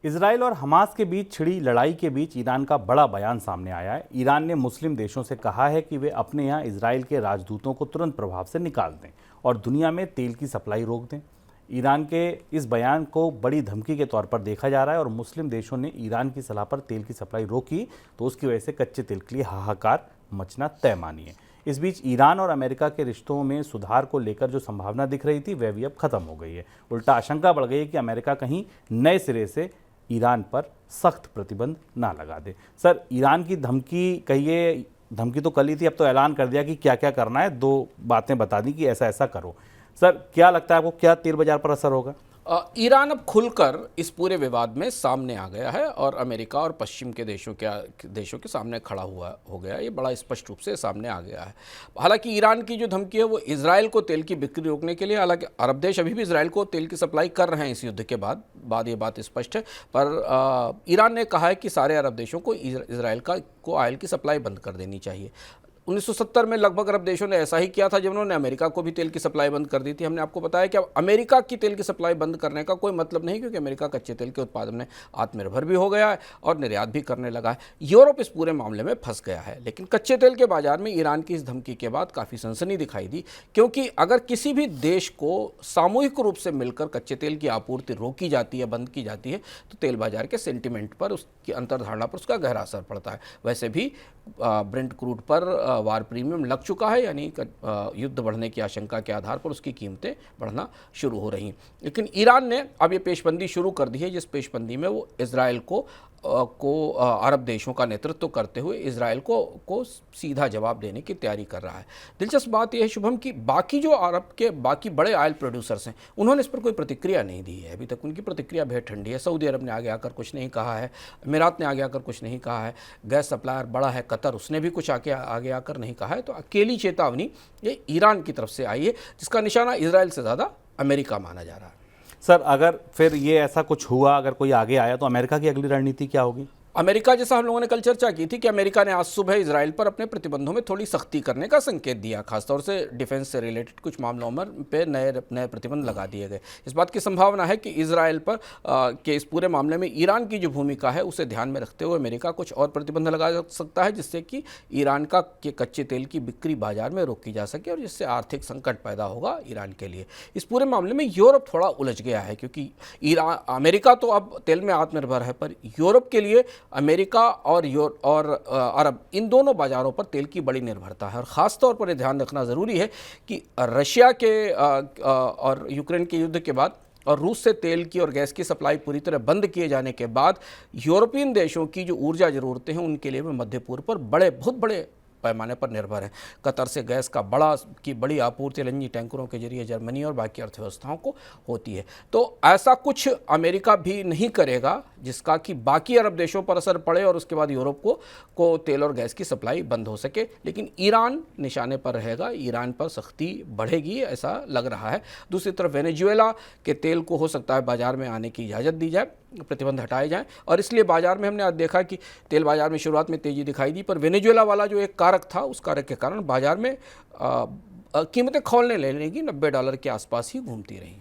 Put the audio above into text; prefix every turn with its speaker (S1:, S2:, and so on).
S1: Israel और Hamas के बीच छिड़ी लड़ाई के बीच ईरान का बड़ा बयान सामने आया है। ईरान ने मुस्लिम देशों से कहा है कि वे अपने यहाँ इजराइल के राजदूतों को तुरंत प्रभाव से निकाल दें और दुनिया में तेल की सप्लाई रोक दें। ईरान के इस बयान को बड़ी धमकी के तौर पर देखा जा रहा है और मुस्लिम देशों ने ईरान की सलाह पर तेल की सप्लाई रोकी तो उसकी वजह से कच्चे तेल के लिए हाहाकार मचना तय मानी है। इस बीच ईरान और अमेरिका के रिश्तों में सुधार को लेकर जो संभावना दिख रही थी वह भी अब खत्म हो गई है। उल्टा आशंका बढ़ गई है कि अमेरिका कहीं नए सिरे से ईरान पर सख्त प्रतिबंध ना लगा दे। सर, ईरान की धमकी कहिए, धमकी तो कल ही थी, अब तो ऐलान कर दिया कि क्या क्या करना है, दो बातें बता दी कि ऐसा ऐसा करो। सर, क्या लगता है आपको, क्या तेल बाजार पर असर होगा?
S2: ईरान अब खुलकर इस पूरे विवाद में सामने आ गया है और अमेरिका और पश्चिम के देशों के सामने खड़ा हुआ हो गया। ये बड़ा स्पष्ट रूप से सामने आ गया है। हालांकि ईरान की जो धमकी है वो इजराइल को तेल की बिक्री रोकने के लिए, हालांकि अरब देश अभी भी इजराइल को तेल की सप्लाई कर रहे हैं इस युद्ध के बाद ये बात स्पष्ट है। पर ईरान ने कहा है कि सारे अरब देशों को इजराइल को ऑयल की सप्लाई बंद कर देनी चाहिए। 1970 में लगभग अरब देशों ने ऐसा ही किया था जब उन्होंने अमेरिका को भी तेल की सप्लाई बंद कर दी थी। हमने आपको बताया कि अब अमेरिका की तेल की सप्लाई बंद करने का कोई मतलब नहीं, क्योंकि अमेरिका कच्चे तेल के उत्पादन में आत्मनिर्भर भी हो गया है और निर्यात भी करने लगा है। यूरोप इस पूरे मामले में फंस गया है। लेकिन कच्चे तेल के बाजार में ईरान की इस धमकी के बाद काफ़ी सनसनी दिखाई दी, क्योंकि अगर किसी भी देश को सामूहिक रूप से मिलकर कच्चे तेल की आपूर्ति रोकी जाती है, बंद की जाती है, तो तेल बाजार के सेंटिमेंट पर, उसकी अंतर्धारणा पर उसका गहरा असर पड़ता है। वैसे भी ब्रेंट क्रूड पर वार प्रीमियम लग चुका है, यानी युद्ध बढ़ने की आशंका के आधार पर उसकी कीमतें बढ़ना शुरू हो रही हैं। लेकिन ईरान ने अब ये पेशबंदी शुरू कर दी है, जिस पेशबंदी में वो इजराइल को अरब देशों का नेतृत्व करते हुए इजराइल को सीधा जवाब देने की तैयारी कर रहा है। दिलचस्प बात यह है शुभम कि बाकी जो अरब के बाकी बड़े ऑयल प्रोड्यूसर्स हैं उन्होंने इस पर कोई प्रतिक्रिया नहीं दी है। अभी तक उनकी प्रतिक्रिया बेहद ठंडी है। सऊदी अरब ने आगे आकर कुछ नहीं कहा है, अमीरात ने आगे आकर कुछ नहीं कहा है, गैस सप्लायर बड़ा है कतर, उसने भी कुछ आगे आकर नहीं कहा है। तो अकेली चेतावनी ये ईरान की तरफ से आई है, जिसका निशाना इजराइल से ज़्यादा अमेरिका माना जा रहा है।
S1: सर, अगर फिर ये ऐसा कुछ हुआ, अगर कोई आगे आया तो अमेरिका की अगली रणनीति क्या होगी?
S2: अमेरिका, जैसा हम लोगों ने कल चर्चा की थी कि अमेरिका ने आज सुबह इजराइल पर अपने प्रतिबंधों में थोड़ी सख्ती करने का संकेत दिया। खासतौर से डिफेंस से रिलेटेड कुछ मामलों पे नए प्रतिबंध लगा दिए गए। इस बात की संभावना है कि इजराइल पर के इस पूरे मामले में ईरान की जो भूमिका है उसे ध्यान में रखते हुए अमेरिका कुछ और प्रतिबंध लगा सकता है, जिससे कि ईरान के कच्चे तेल की बिक्री बाजार में रोकी जा सके और जिससे आर्थिक संकट पैदा होगा ईरान के लिए। इस पूरे मामले में यूरोप थोड़ा उलझ गया है, क्योंकि अमेरिका तो अब तेल में आत्मनिर्भर है, पर यूरोप के लिए अमेरिका और अरब, इन दोनों बाजारों पर तेल की बड़ी निर्भरता है। और ख़ास तौर पर यह ध्यान रखना ज़रूरी है कि रशिया के और यूक्रेन के युद्ध के बाद और रूस से तेल की और गैस की सप्लाई पूरी तरह बंद किए जाने के बाद यूरोपियन देशों की जो ऊर्जा ज़रूरतें हैं उनके लिए मध्य पूर्व पर बहुत बड़े पैमाने पर निर्भर है। कतर से गैस का बड़ी आपूर्ति एलएनजी टैंकरों के जरिए जर्मनी और बाकी अर्थव्यवस्थाओं को होती है। तो ऐसा कुछ अमेरिका भी नहीं करेगा जिसका कि बाकी अरब देशों पर असर पड़े और उसके बाद यूरोप को तेल और गैस की सप्लाई बंद हो सके। लेकिन ईरान निशाने पर रहेगा, ईरान पर सख्ती बढ़ेगी ऐसा लग रहा है। दूसरी तरफ वेनेजुएला के तेल को हो सकता है बाजार में आने की इजाज़त दी जाए, प्रतिबंध हटाए जाएं, और इसलिए बाजार में हमने आज देखा कि तेल बाजार में शुरुआत में तेज़ी दिखाई दी, पर वेनेजुएला वाला जो एक कारक था उस कारक के कारण बाजार में कीमतें खौलने लगेंगी, $90 के आसपास ही घूमती रहीं।